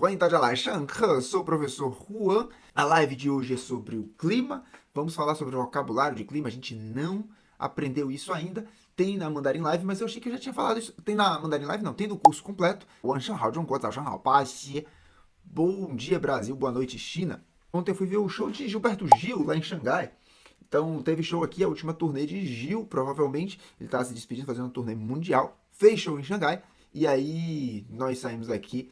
欢迎大家来上课，sou o professor Juan. A live de hoje é sobre o clima. Vamos falar sobre o vocabulário de clima. A gente não aprendeu isso ainda. Tem na Mandarin Live, mas eu achei que eu já tinha falado isso. Tem na Mandarin Live? Não, tem no curso completo. Bom dia, Brasil. Boa noite, China. Ontem eu fui ver o show de Gilberto Gil lá em Xangai. Então, teve show aqui, a última turnê de Gil, provavelmente. Ele está se despedindo, fazendo uma turnê mundial. Fez show em Xangai. E aí, nós saímos daqui,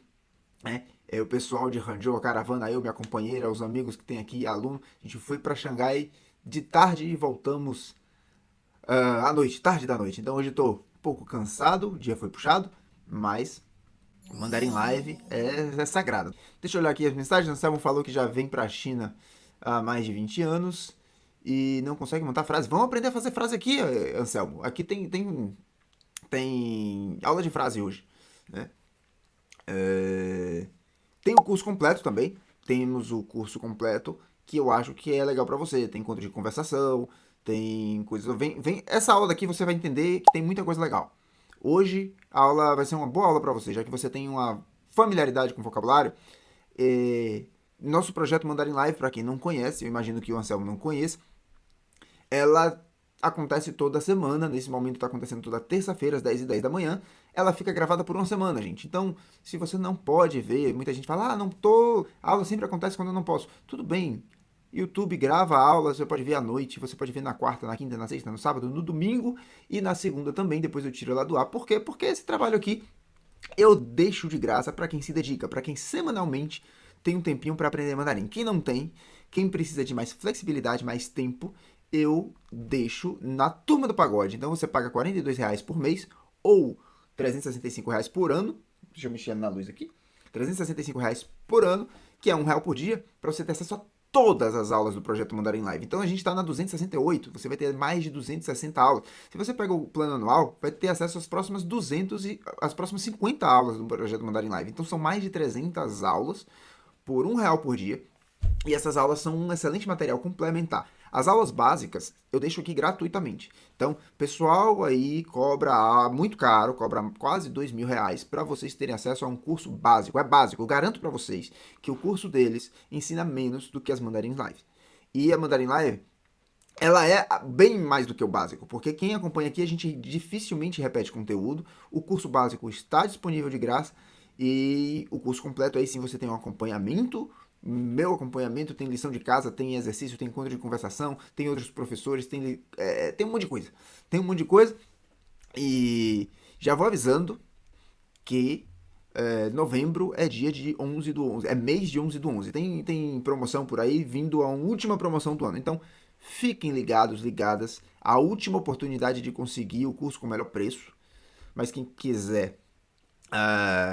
né? O pessoal de Hangzhou, a caravana, eu, minha companheira, os amigos que tem aqui, aluno. A gente foi para Xangai de tarde e voltamos à noite, tarde da noite. Então, hoje eu tô um pouco cansado, o dia foi puxado, mas Mandarin Live é sagrado. Deixa eu olhar aqui as mensagens. Anselmo falou que já vem para a China há mais de 20 anos e não consegue montar frase. Vamos aprender a fazer frase aqui, Anselmo. Aqui tem aula de frase hoje, né? Tem o curso completo também. Temos o curso completo que eu acho que é legal para você. Tem encontro de conversação, tem coisas. Essa aula daqui você vai entender que tem muita coisa legal. Hoje a aula vai ser uma boa aula para você, já que você tem uma familiaridade com o vocabulário. Nosso projeto Mandarin Live, para quem não conhece, eu imagino que o Anselmo não conheça, ela acontece toda semana. Nesse momento está acontecendo toda terça-feira, às 10h10 da manhã. Ela fica gravada por uma semana, gente. Então, se você não pode ver, muita gente fala, não tô... A aula sempre acontece quando eu não posso. Tudo bem. YouTube grava a aula, você pode ver à noite, você pode ver na quarta, na quinta, na sexta, no sábado, no domingo e na segunda também, depois eu tiro ela do ar. Por quê? Porque esse trabalho aqui eu deixo de graça para quem se dedica, para quem semanalmente tem um tempinho para aprender mandarim. Quem não tem, quem precisa de mais flexibilidade, mais tempo, eu deixo na turma do pagode. Então você paga R$ 42 por mês ou R$ 365 por ano. Deixa eu mexer na luz aqui. R$ 365 por ano, que é R$ 1 por dia, para você ter acesso a todas as aulas do projeto Mandarin Live. Então a gente está na 268, você vai ter mais de 260 aulas. Se você pega o plano anual, vai ter acesso às próximas 200 e às próximas 50 aulas do projeto Mandarin Live. Então são mais de 300 aulas por R$ 1 por dia. E essas aulas são um excelente material complementar. As aulas básicas eu deixo aqui gratuitamente. Então, pessoal aí cobra muito caro, cobra quase R$ 2.000 para vocês terem acesso a um curso básico. É básico, eu garanto para vocês que o curso deles ensina menos do que as Mandarin Live. E a Mandarin Live, ela é bem mais do que o básico, porque quem acompanha aqui, a gente dificilmente repete conteúdo. O curso básico está disponível de graça e o curso completo aí sim você tem um acompanhamento. Meu acompanhamento, tem lição de casa, tem exercício, tem encontro de conversação, tem outros professores, tem um monte de coisa. Tem um monte de coisa. E já vou avisando que novembro é dia de 11/11, é mês de 11/11. Tem promoção por aí, vindo a última promoção do ano. Então, fiquem ligados, ligadas. A última oportunidade de conseguir o curso com o melhor preço. Mas quem quiser...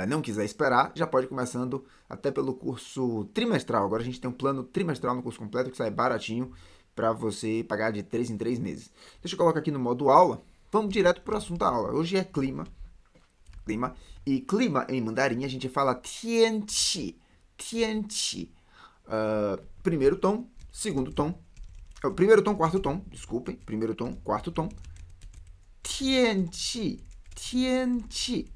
não quiser esperar, já pode ir começando até pelo curso trimestral. Agora a gente tem um plano trimestral no curso completo que sai baratinho para você pagar de 3 em 3 meses. Deixa eu colocar aqui no modo aula. Vamos direto para o assunto da aula. Hoje é clima. E clima em mandarim a gente fala tianqi. Tianqi. Primeiro tom, segundo tom. Primeiro tom, quarto tom. Desculpem. Primeiro tom, quarto tom. Tianqi. Tianqi.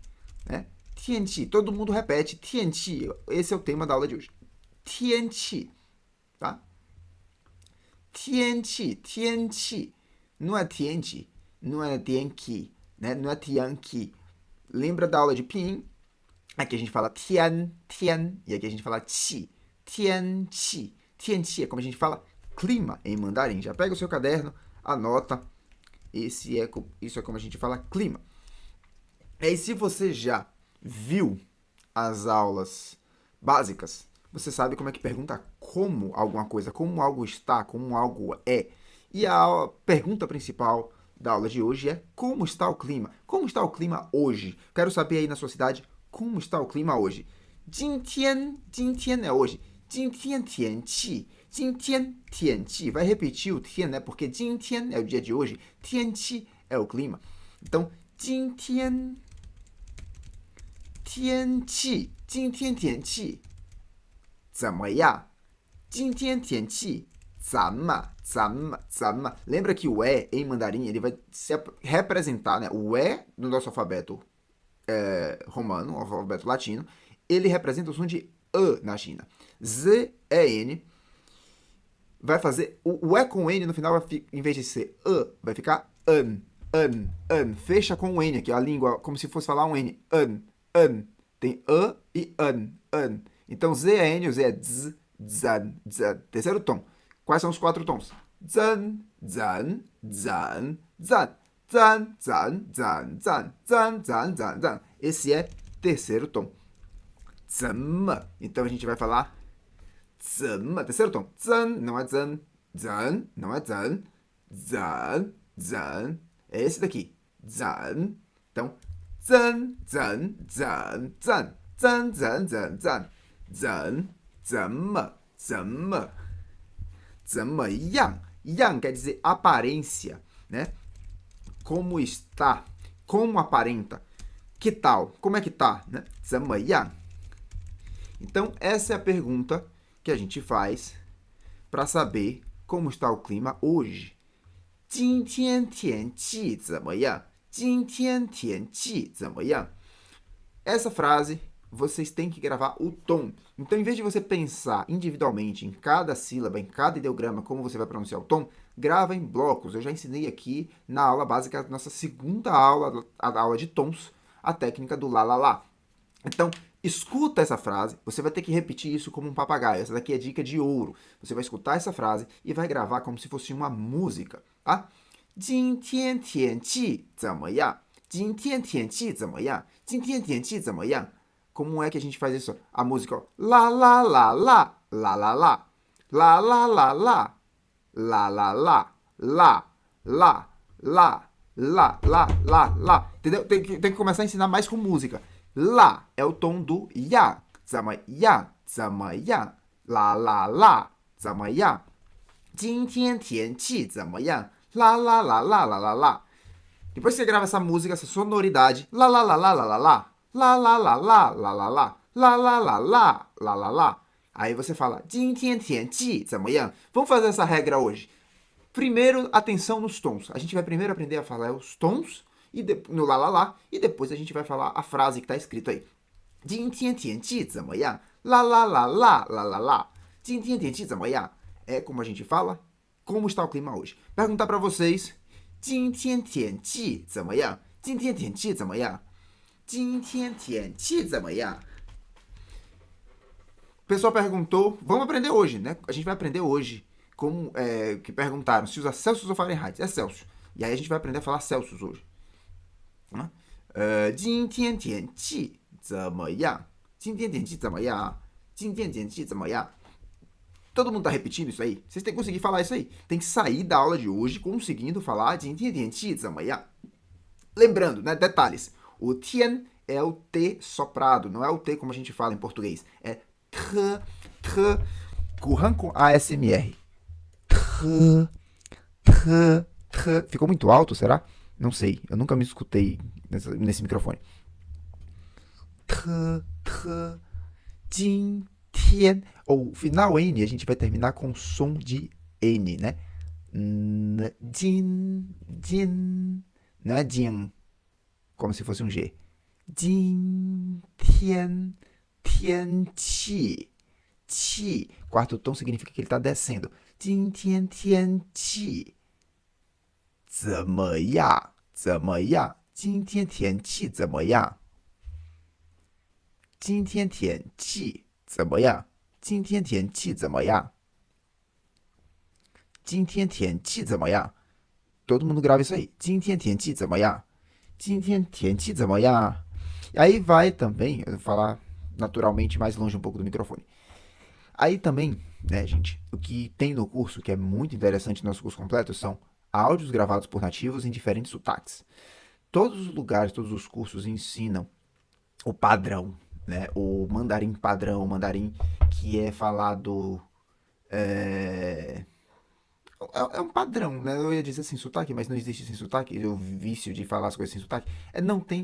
Né? Tianqi, todo mundo repete. Tianqi, esse é o tema da aula de hoje. Tianqi, tá? Tianqi, Tianqi. Não é Tianqi, não é Tianqi, né? Não é Tianqi. Lembra da aula de Pinyin? Aqui a gente fala Tian, Tian, e aqui a gente fala Qi. Tianqi. Tianqi é como a gente fala clima em mandarim. Já pega o seu caderno, anota. Isso é como a gente fala clima. E se você já viu as aulas básicas, você sabe como é que pergunta como alguma coisa, como algo está, como algo é. E a pergunta principal da aula de hoje é como está o clima? Como está o clima hoje? Quero saber aí na sua cidade como está o clima hoje. 今天 é hoje. 今天天气. 今天天气. Vai repetir o 天, né? Porque 今天 é o dia de hoje, 天气 é o clima. Então, 今天天气怎么样？今天天气怎么？Lembra que o em mandarim ele vai se representar, né? O no nosso alfabeto romano, o alfabeto latino, ele representa o som de E na China. Z é N. Vai fazer... O E com N no final, em vez de ser E, vai ficar an. Fecha com o N aqui, a língua, como se fosse falar um N. An. Tem E e an. Então, Z é N, o Z é Z, zan. Terceiro tom. Quais são os 4 tons? Zan, zan, zan, zan. Zan, zan, zan, zan, zan, zan, zan, zan. Esse é terceiro tom. Zama. Então, a gente vai falar zama. Terceiro tom. Zan, não é zan. Zan, não é zan. Zan, zan. É esse daqui. Zan. Então, zan, zan, zan, zan. Zan, zan, zan, zan. Zan, zama, zama. Yang. Yang quer dizer aparência, né? Como está? Como aparenta? Que tal? Como é que tá, né? Yang. Então, essa é a pergunta que a gente faz para saber como está o clima hoje. 今天天气怎么样? 今天天气怎么样? Essa frase, vocês têm que gravar o tom. Então, em vez de você pensar individualmente em cada sílaba, em cada ideograma, como você vai pronunciar o tom, grava em blocos. Eu já ensinei aqui na aula básica, nossa segunda aula, a aula de tons, a técnica do lá, lá, lá. Então, escuta essa frase, você vai ter que repetir isso como um papagaio. Essa daqui é dica de ouro. Você vai escutar essa frase e vai gravar como se fosse uma música, tá? 今天天气怎么样? 今天天气怎么样? 今天天气怎么样? Como é que a gente faz isso? A música, ó. Lá, lá, lá, lá, lá, lá, lá. Lá, lá, lá, lá. Lá, lá, lá. Lá, lá, lá. Lá, lá, lá, lá. Entendeu? Tem que começar a ensinar mais com música. Lá é o tom do ya. 怎么样? 怎么样? Lá, lá, lá. 怎么样? 今天天气怎么样? Lá, lá, lá, lá, lá, lá, lá. Depois que você grava essa música, essa sonoridade, lá, lá, lá, lá, lá, lá, lá. Lá, lá, lá, lá, lá, lá, lá. Lá, lá, lá, lá, lá, lá, lá. Aí você fala, 今天天气怎么样? Vamos fazer essa regra hoje. Primeiro, atenção nos tons. A gente vai primeiro aprender a falar os tons e no lá, lá, lá, e depois a gente vai falar a frase que está escrito aí. 今天天气怎么样? Lá, lá, lá, lá, lá, lá, lá. 今天天气怎么样? É como a gente fala, como está o clima hoje. Perguntar para vocês, 今天天气怎么样? 今天天气怎么样? 今天天气怎么样? O pessoal perguntou, vamos aprender hoje, né? A gente vai aprender hoje como que perguntaram se usa Celsius ou Fahrenheit. É Celsius. E aí a gente vai aprender a falar Celsius hoje. 今天天气怎么样? 今天天气怎么样? 今天天气怎么样? Todo mundo tá repetindo isso aí? Vocês têm que conseguir falar isso aí. Tem que sair da aula de hoje conseguindo falar 今天天气怎么样? Lembrando, né? Detalhes. O tian é o T soprado, não é o T como a gente fala em português. É tr. Curran com ASMR. Tr. Ficou muito alto, será? Não sei. Eu nunca me escutei nesse microfone. Tr. Jin, tian. Ou final N, a gente vai terminar com som de N, né? Jin. Não é jin, como se fosse um G. Jin, tian, qi. Qi. Quarto tom significa que ele está descendo. Jin, tian, qi. 怎么样? 怎么样? 今天天气怎么样? 今天天气怎么样? 今天天气怎么样? 今天天气怎么样? Todo mundo grava isso aí. 今天天气怎么样? 今天天气怎么样? E aí vai também, eu vou falar naturalmente mais longe um pouco do microfone. Aí também, né, gente, o que tem no curso, que é muito interessante no nosso curso completo, são áudios gravados por nativos em diferentes sotaques. Todos os lugares, todos os cursos ensinam o padrão, né? O mandarim padrão, o mandarim que é falado... É um padrão, né? Eu ia dizer sem sotaque, mas não existe sem sotaque. O vício de falar as coisas sem sotaque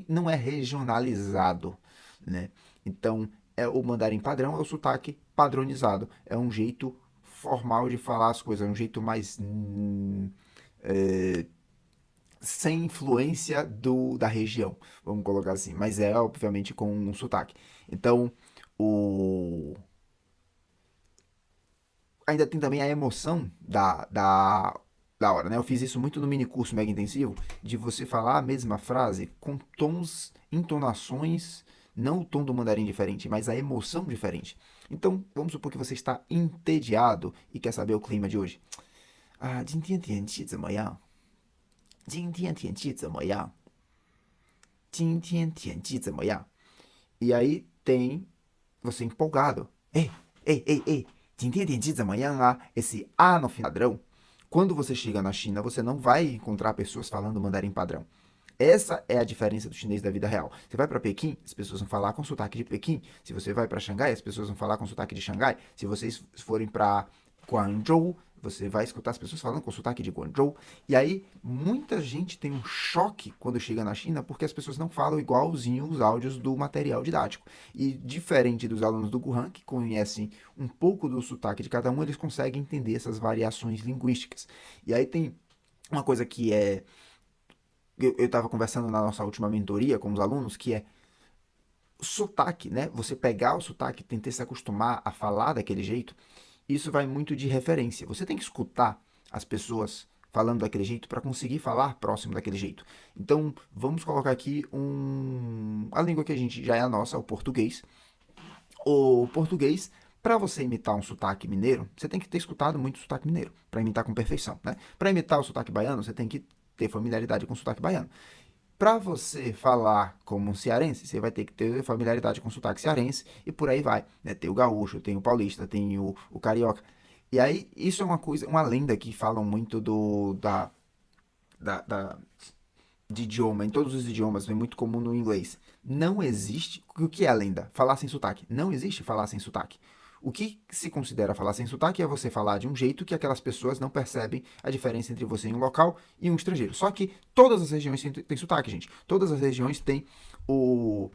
não é regionalizado, né? Então, o mandarim padrão é o sotaque padronizado. É um jeito formal de falar as coisas, é um jeito mais... sem influência da região, vamos colocar assim, mas é obviamente com um sotaque. Então, o... Ainda tem também a emoção da hora, né? Eu fiz isso muito no mini curso mega intensivo, de você falar a mesma frase com tons, entonações, não o tom do mandarim diferente, mas a emoção diferente. Então, vamos supor que você está entediado e quer saber o clima de hoje. Ah, 今天天气怎么样？今天天气怎么样？今天天气怎么样？E aí tem você empolgado. Ei, ei, ei, ei, 今天天气怎么样啊? Esse A no final padrão. Quando você chega na China, você não vai encontrar pessoas falando mandarim padrão. Essa é a diferença do chinês da vida real. Você vai para Pequim, as pessoas vão falar com sotaque de Pequim. Se você vai para Xangai, as pessoas vão falar com sotaque de Xangai. Se vocês forem para Guangzhou, você vai escutar as pessoas falando com sotaque de Guangzhou. E aí, muita gente tem um choque quando chega na China, porque as pessoas não falam igualzinho os áudios do material didático. E diferente dos alunos do Guhan, que conhecem um pouco do sotaque de cada um, eles conseguem entender essas variações linguísticas. E aí tem uma coisa que é eu estava conversando na nossa última mentoria com os alunos, que é sotaque, né? Você pegar o sotaque, tentar se acostumar a falar daquele jeito, isso vai muito de referência. Você tem que escutar as pessoas falando daquele jeito para conseguir falar próximo daquele jeito. Então, vamos colocar aqui a língua que a gente já é a nossa, o português. O português, para você imitar um sotaque mineiro, você tem que ter escutado muito sotaque mineiro, para imitar com perfeição, né? Para imitar o sotaque baiano, você tem que ter familiaridade com o sotaque baiano. Para você falar como um cearense, você vai ter que ter familiaridade com o sotaque cearense e por aí vai. Né? Tem o gaúcho, tem o paulista, tem o carioca. E aí, isso é uma coisa, uma lenda que falam muito da, da- de idioma, em todos os idiomas, é muito comum no inglês. Não existe. O que é a lenda? Falar sem sotaque. Não existe falar sem sotaque. O que se considera falar sem sotaque é você falar de um jeito que aquelas pessoas não percebem a diferença entre você em um local e um estrangeiro. Só que todas as regiões têm sotaque, gente. Todas as regiões têm o,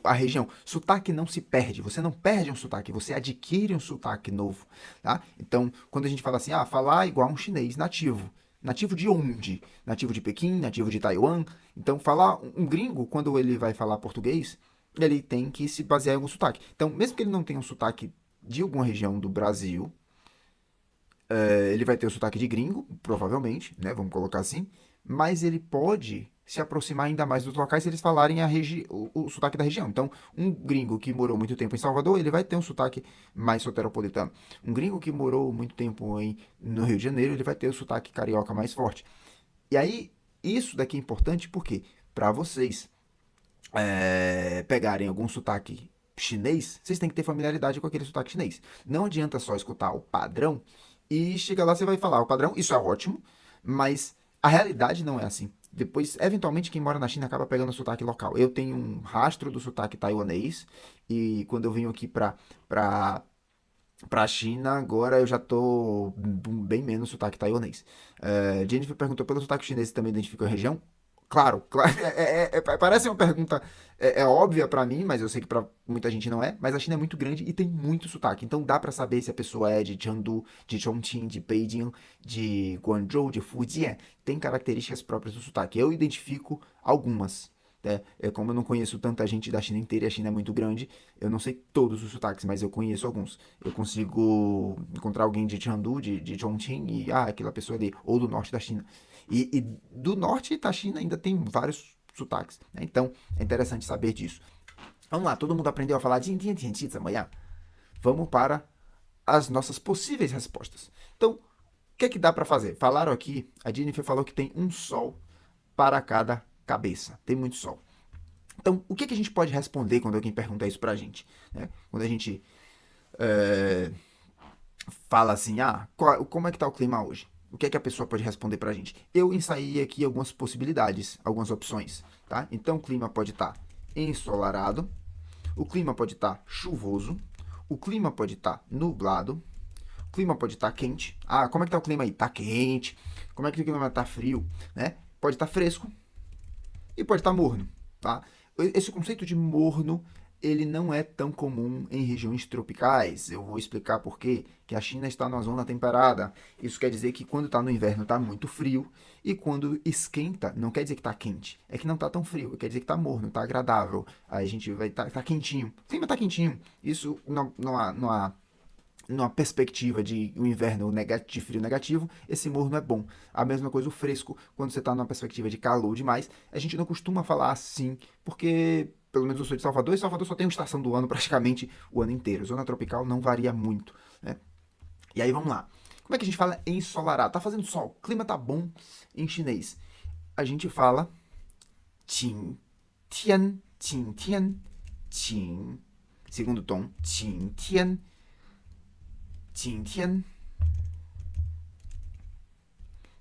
a região. Sotaque não se perde. Você não perde um sotaque, você adquire um sotaque novo. Tá? Então, quando a gente fala assim, falar igual um chinês nativo. Nativo de onde? Nativo de Pequim, nativo de Taiwan. Então, falar um gringo, quando ele vai falar português, ele tem que se basear em algum sotaque. Então, mesmo que ele não tenha um sotaque de alguma região do Brasil, ele vai ter o sotaque de gringo, provavelmente, né? Vamos colocar assim. Mas ele pode se aproximar ainda mais dos locais se eles falarem o sotaque da região. Então, um gringo que morou muito tempo em Salvador, ele vai ter um sotaque mais soteropolitano. Um gringo que morou muito tempo no Rio de Janeiro, ele vai ter o sotaque carioca mais forte. E aí, isso daqui é importante porque, para vocês pegarem algum sotaque chinês, vocês têm que ter familiaridade com aquele sotaque chinês. Não adianta só escutar o padrão e chega lá você vai falar o padrão, isso é ótimo, mas a realidade não é assim. Depois, eventualmente, quem mora na China acaba pegando o sotaque local. Eu tenho um rastro do sotaque taiwanês e quando eu venho aqui pra, pra China, agora eu já tô bem menos sotaque taiwanês. Jennifer perguntou pelo sotaque chinês, você também identificou a região? Claro, claro. Parece uma pergunta óbvia pra mim, mas eu sei que pra muita gente não é. Mas a China é muito grande e tem muito sotaque. Então dá pra saber se a pessoa é de Chengdu, de Chongqing, de Beijing, de Guangzhou, de Fujian. Tem características próprias do sotaque. Eu identifico algumas. Né? Como eu não conheço tanta gente da China inteira e a China é muito grande, eu não sei todos os sotaques, mas eu conheço alguns. Eu consigo encontrar alguém de Chengdu, de Chongqing, e aquela pessoa ali, ou do norte da China. E do norte da China ainda tem vários sotaques. Né? Então, é interessante saber disso. Vamos lá, todo mundo aprendeu a falar de amanhã? Vamos para as nossas possíveis respostas. Então, o que é que dá para fazer? Falaram aqui, a Jennifer falou que tem um sol para cada cabeça. Tem muito sol. Então, o que, é que a gente pode responder quando alguém pergunta isso pra gente? Né? Quando a gente é, fala assim, como é que tá o clima hoje? O que é que a pessoa pode responder pra gente? Eu ensaiei aqui algumas possibilidades, algumas opções, tá? Então o clima pode estar ensolarado, o clima pode estar chuvoso, o clima pode estar nublado, o clima pode estar quente. Como é que tá o clima aí? Tá quente. Como é que o clima tá frio, né? Pode estar fresco e pode estar morno, tá? Esse conceito de morno ele não é tão comum em regiões tropicais. Eu vou explicar por quê. Que a China está numa zona temperada. Isso quer dizer que quando está no inverno está muito frio e quando esquenta, não quer dizer que está quente. É que não está tão frio, quer dizer que está morno, está agradável. Aí a gente vai estar tá quentinho. Sim, mas está quentinho. Isso numa perspectiva de um inverno de frio negativo, esse morno é bom. A mesma coisa o fresco, quando você está numa perspectiva de calor demais, a gente não costuma falar assim, porque, pelo menos eu sou de Salvador, e Salvador só tem uma estação do ano praticamente o ano inteiro. Zona tropical não varia muito, né? E aí vamos lá. Como é que a gente fala ensolarado? Tá fazendo sol, o clima tá bom em chinês. A gente fala qing tian, qing tian, qing. Segundo tom, qing tian, qing tian.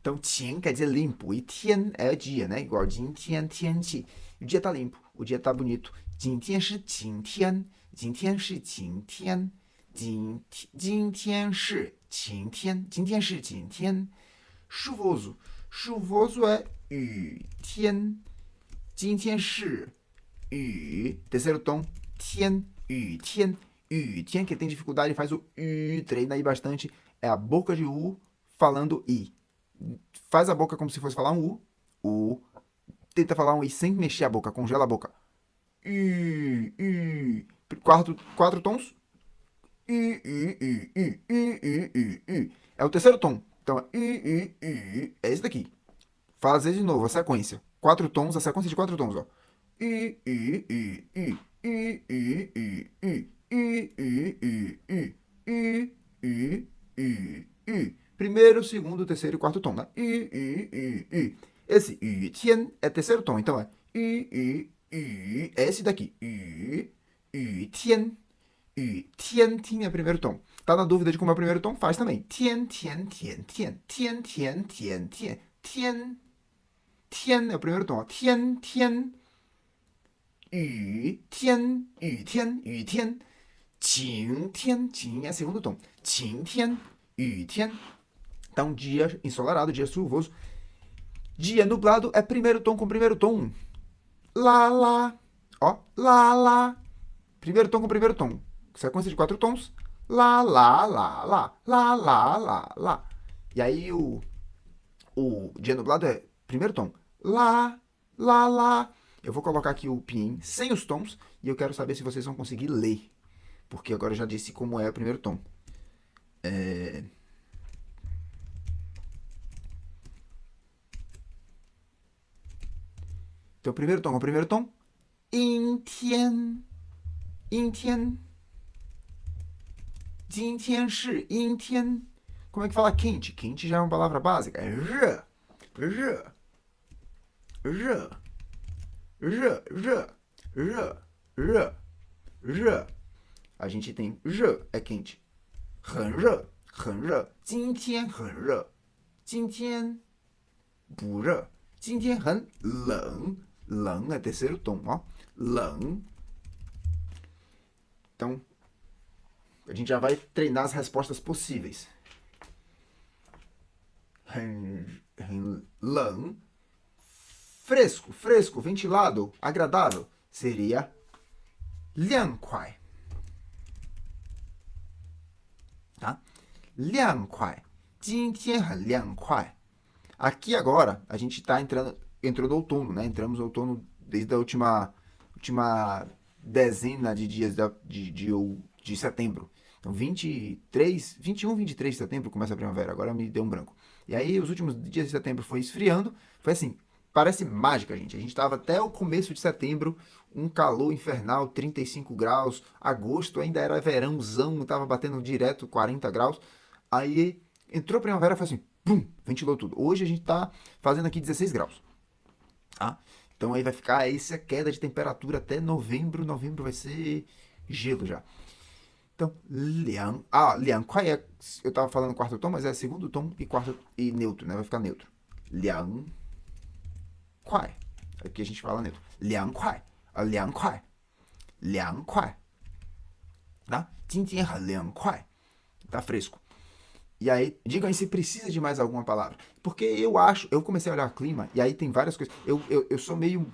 Então, qing quer dizer limpo e tian é dia, né? Igual jin tian, tianqi. O dia tá limpo, o dia tá bonito. Jin tian shi qing tian, jin tian shi qing tian. 今天是晴天，今天是晴天。 chuvoso. Chuvoso é 雨天. 今天是雨. Terceiro tom, 天, 雨天. 雨天, que tem dificuldade, faz o treina aí bastante. É a boca de U falando I. Faz a boca como se fosse falar um U. Tenta falar um I sem mexer a boca, congela a boca. Quatro tons. É o terceiro tom. Então é esse daqui. Fazer de novo a sequência. Quatro tons, a sequência de quatro tons, ó. Primeiro, segundo, terceiro e quarto tom, né? Esse tian é terceiro tom, então é é esse daqui. Tian. Tian, tian é primeiro tom. Tá na dúvida de como é o primeiro tom? Faz também. Tian, tian, tian, tian. Tian, tian, tian, tian. Tian. Tian é o primeiro tom. Tian, tian. Tian, tian, tian. Qing, tian, qing é segundo tom. Qing, tian, tian. Então, dia ensolarado, dia chuvoso. Dia nublado é primeiro tom com primeiro tom. Lá, lá. Ó, lá, lá. Primeiro tom com primeiro tom. Sequência de quatro tons. Lá, lá, lá, lá. Lá, lá, lá, lá. E aí o dia nublado é primeiro tom. Lá, lá, lá. Eu vou colocar aqui o pinyin sem os tons e eu quero saber se vocês vão conseguir ler. Porque agora eu já disse como é o primeiro tom. Então, primeiro tom com primeiro tom. 阴天，阴天。今天是阴天. Como é que fala quente? Quente já é uma palavra básica. É rê, rê, rê, rê, rê, rê, rê, rê. A gente tem rê, é quente. 很热，很热。今天很热。今天不热。今天很冷。冷é terceiro tom, ó. 冷. Então, a gente já vai treinar as respostas possíveis. 很冷. Fresco, fresco, ventilado, agradável. Seria 凉快. Tá? 凉快. 今天很凉快. Aqui agora, a gente está entrou no outono, né? Entramos no outono desde a última dezena de dias de setembro. Então, 23, 21, 23 de setembro começa a primavera. Agora me deu um branco. E aí, os últimos dias de setembro foi esfriando. Foi assim, parece mágica, gente. A gente estava até o começo de setembro, um calor infernal, 35 graus. Agosto ainda era verãozão, estava batendo direto 40 graus. Aí, entrou a primavera, foi assim, pum, ventilou tudo. Hoje a gente está fazendo aqui 16 graus. Tá? Então aí vai ficar essa queda de temperatura até novembro. Novembro vai ser gelo já. Então, liang. Liang quai é. Eu tava falando quarto tom, mas é segundo tom e neutro, né? Vai ficar neutro. Liang quai. Aqui a gente fala neutro. Liang quai. Liang quai. Liang quai. Tá? 今天很凉快. Tá fresco. E aí, digam aí se precisa de mais alguma palavra. Porque eu comecei a olhar o clima, e aí tem várias coisas. Eu sou meio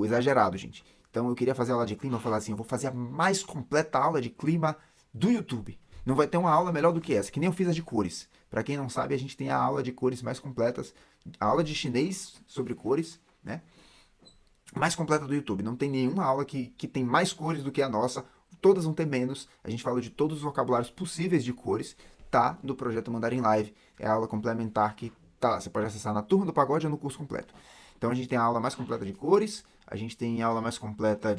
exagerado, gente. Então eu queria fazer aula de clima, eu falei assim, eu vou fazer a mais completa aula de clima do YouTube. Não vai ter uma aula melhor do que essa, que nem eu fiz a de cores. Para quem não sabe, a gente tem a aula de cores mais completas, a aula de chinês sobre cores, né? Mais completa do YouTube. Não tem nenhuma aula que tem mais cores do que a nossa. Todas vão ter menos. A gente fala de todos os vocabulários possíveis de cores. Tá no projeto Mandarim Live. É a aula complementar que tá lá. Você pode acessar na turma do pagode ou no curso completo. Então a gente tem a aula mais completa de cores. A gente tem a aula mais completa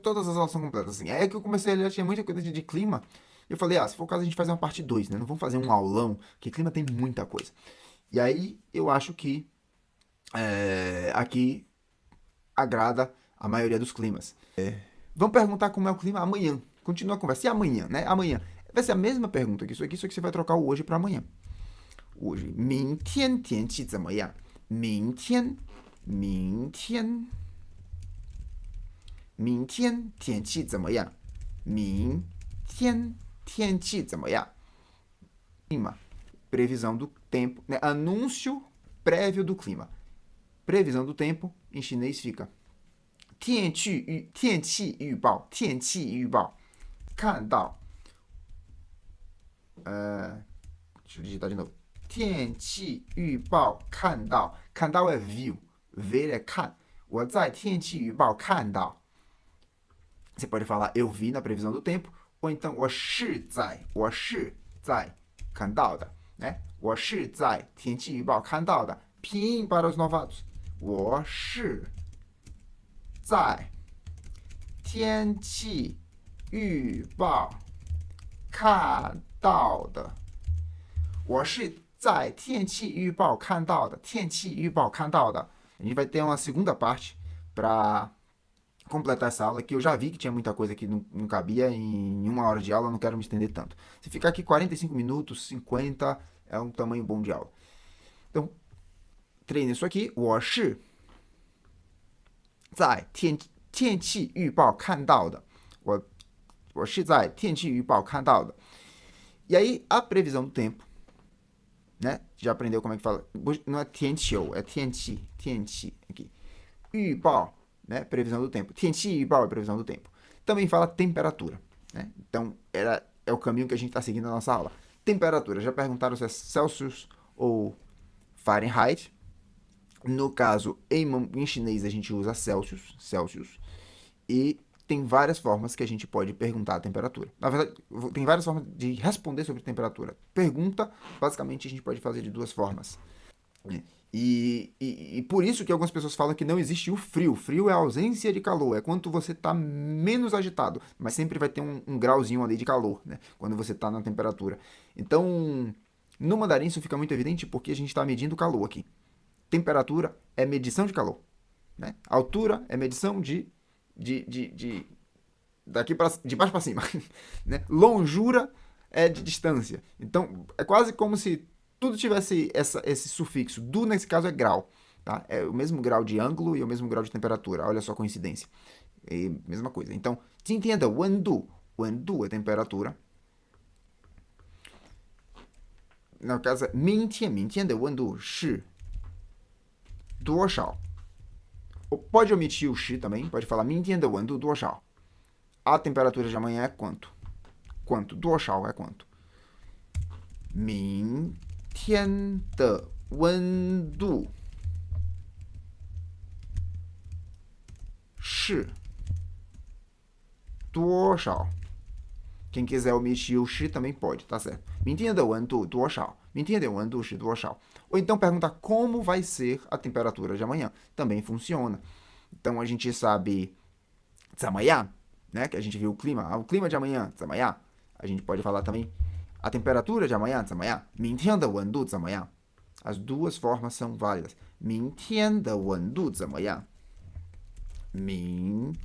todas as aulas são completas. Assim. É que eu comecei a ler, tinha muita coisa de clima. E eu falei, se for o caso, a gente faz uma parte 2, né? Não vamos fazer um aulão, porque clima tem muita coisa. E aí eu acho que aqui agrada a maioria dos climas. Vamos perguntar como é o clima amanhã. Continua a conversa. E amanhã, né? Amanhã. Vai ser a mesma pergunta que isso aqui, só que você vai trocar o hoje para amanhã. Hoje. 明天天气怎么样？明天天气怎么样？明天天气怎么样？ Clima. Previsão do tempo. Né? Anúncio prévio do clima. Previsão do tempo, em chinês fica 天气预报看到 deixa eu digitar de novo 天气预报看到é viu, ver é 看我在天气预报看到 você pode falar eu vi na previsão do tempo ou então 我是在看到的 né? 我是在天气预报看到的 拼音para os novatos 我是在天气预报看到的。我是在天气预报看到的。天气预报看到的。A gente vai ter uma segunda parte para completar essa aula, que eu já vi que tinha muita coisa que não cabia em uma hora de aula, não quero me estender tanto. Se ficar aqui 45 minutos, 50, é um tamanho bom de aula. Então, treine isso aqui. 我是在天气预报看到的。我是在天气预报看到的。E aí, a previsão do tempo, né? Já aprendeu como é que fala? Não é 天气, é 天气, aqui. 预报, né? Previsão do tempo. 天气预报é previsão do tempo. Também fala temperatura, né? Então, é o caminho que a gente está seguindo na nossa aula. Temperatura, já perguntaram se é Celsius ou Fahrenheit. No caso, em chinês a gente usa Celsius. E tem várias formas que a gente pode perguntar a temperatura. Na verdade, tem várias formas de responder sobre temperatura. Pergunta, basicamente, a gente pode fazer de duas formas. E por isso que algumas pessoas falam que não existe o frio. Frio é a ausência de calor, é quando você está menos agitado, mas sempre vai ter um grauzinho ali de calor, né? Quando você está na temperatura. Então, no mandarim isso fica muito evidente porque a gente está medindo o calor aqui. Temperatura é medição de calor, né? Altura é medição de baixo para cima, né? Longura é de distância. Então, é quase como se tudo tivesse esse sufixo. Du, nesse caso, é grau. Tá? É o mesmo grau de ângulo e o mesmo grau de temperatura. Olha só a coincidência. É mesma coisa. Então, 今天的温度 温度 é temperatura. No caso, 明天的温度是多少? Pode omitir o shi também. Pode falar 明天的温度多少? A temperatura de amanhã é quanto? Quanto? 多少 é quanto? 明天的温度是多少? Quem quiser omitir o shi também pode, tá certo? 明天的温度多少? 明天的温度是多少? Ou então perguntar como vai ser a temperatura de amanhã. Também funciona. Então a gente sabe 怎么样, né? Que a gente viu o clima de amanhã, 怎么样? A gente pode falar também a temperatura de amanhã, 怎么样? 明天的温度怎么样? As duas formas são válidas. 明天的温度怎么样? 明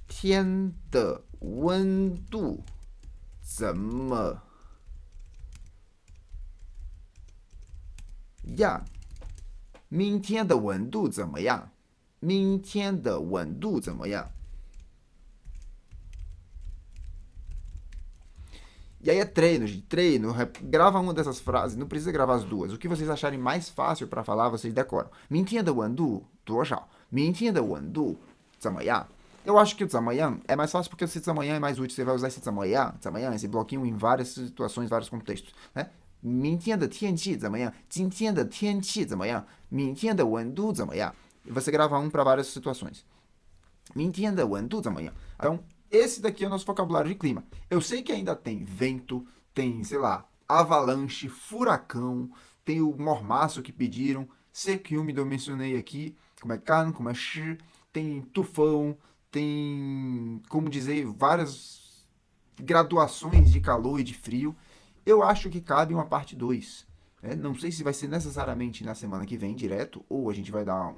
天的温度怎么样? 明天的温度怎么样? 明天的温度怎么样? E aí é treino, gente. Treino. Grava uma dessas frases. Não precisa gravar as duas. O que vocês acharem mais fácil para falar, vocês decoram. 明天的温度多少?明天的温度怎么样? Eu acho que o 怎么样é mais fácil porque esse 怎么样é mais útil. Você vai usar esse 怎么样, esse bloquinho em várias situações, vários contextos, né? 明天的天气怎么样? 今天的天气怎么样?明天的温度怎么样? E você grava um para várias situações. 明天的温度怎么样? Então, esse daqui é o nosso vocabulário de clima. Eu sei que ainda tem vento, tem, sei lá, avalanche, furacão, tem o mormaço que pediram, seco e úmido eu mencionei aqui, como é can, como é shi, tem tufão, tem, como dizer, várias graduações de calor e de frio. Eu acho que cabe uma parte 2. Não sei se vai ser necessariamente na semana que vem, direto, ou a gente vai dar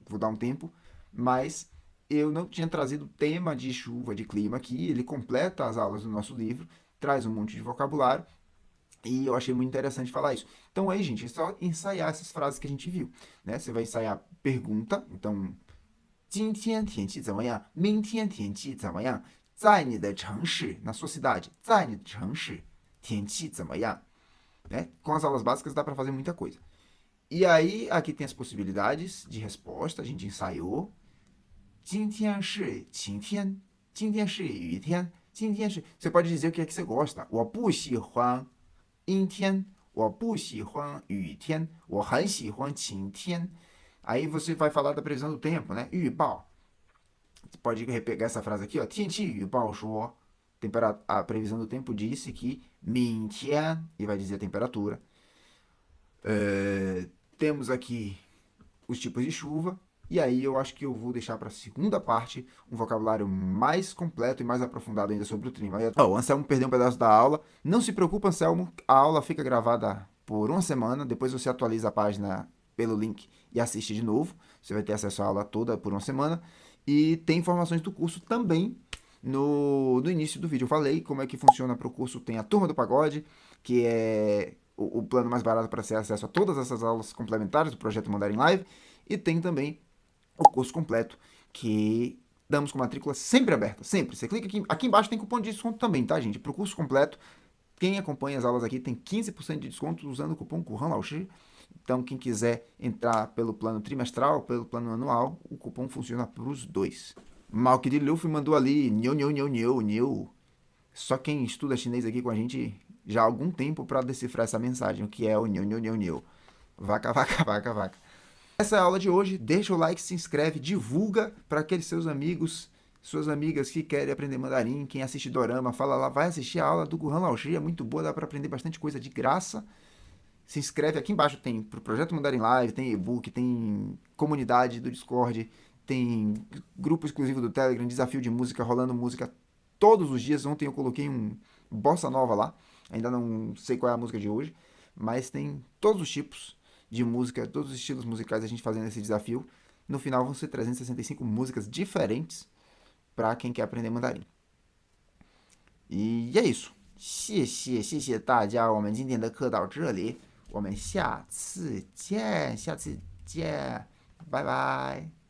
vou dar um tempo, mas eu não tinha trazido tema de chuva, de clima aqui. Ele completa as aulas do nosso livro, traz um monte de vocabulário, e eu achei muito interessante falar isso. Então aí, gente, é só ensaiar essas frases que a gente viu, né? Você vai ensaiar pergunta, então 今天天气怎么样？明天天气怎么样？在你的城市，na sua cidade，在你的城市，天气怎么样？Né? Com as aulas básicas dá para fazer muita coisa. E aí, aqui tem as possibilidades de resposta, a gente ensaiou. 今天是晴天，今天是雨天，今天是... Você pode dizer o que é que você gosta. 我不喜欢阴天，我不喜欢雨天，我很喜欢晴天. Aí você vai falar da previsão do tempo, né? 预报. Você pode pegar essa frase aqui, ó. 天气预报说, a previsão do tempo disse que 明天, e vai dizer a temperatura. Temos aqui os tipos de chuva. E aí eu acho que eu vou deixar para a segunda parte um vocabulário mais completo e mais aprofundado ainda sobre o clima. O Anselmo perdeu um pedaço da aula. Não se preocupa, Anselmo. A aula fica gravada por uma semana. Depois você atualiza a página pelo link e assiste de novo. Você vai ter acesso à aula toda por uma semana. E tem informações do curso também no início do vídeo. Eu falei como é que funciona para o curso. Tem a Turma do Pagode, que é o plano mais barato para ter acesso a todas essas aulas complementares do Projeto Mandarim Live. E tem também o curso completo, que damos com matrícula sempre aberta, sempre. Você clica aqui embaixo, tem cupom de desconto também, tá, gente? Para o curso completo, quem acompanha as aulas aqui tem 15% de desconto usando o cupom Curran Laoshi. Então, quem quiser entrar pelo plano trimestral, pelo plano anual, o cupom funciona para os dois. Malk de Luffy mandou ali, niu. Só quem estuda chinês aqui com a gente já há algum tempo para decifrar essa mensagem, o que é o niu. Vaca. Essa é a aula de hoje. Deixa o like, se inscreve, divulga para aqueles seus amigos, suas amigas que querem aprender mandarim. Quem assiste dorama, fala lá, vai assistir a aula do Curran Laoshi, é muito boa, dá para aprender bastante coisa de graça. Se inscreve, aqui embaixo tem pro Projeto Mandarim Live, tem e-book, tem comunidade do Discord, tem grupo exclusivo do Telegram, desafio de música, rolando música todos os dias. Ontem eu coloquei um bossa nova lá, ainda não sei qual é a música de hoje, mas tem todos os tipos de música, todos os estilos musicais a gente fazendo esse desafio. No final vão ser 365 músicas diferentes para quem quer aprender mandarim. E é isso. 谢谢大家，我们今天的课到这里，我们下次见，拜拜。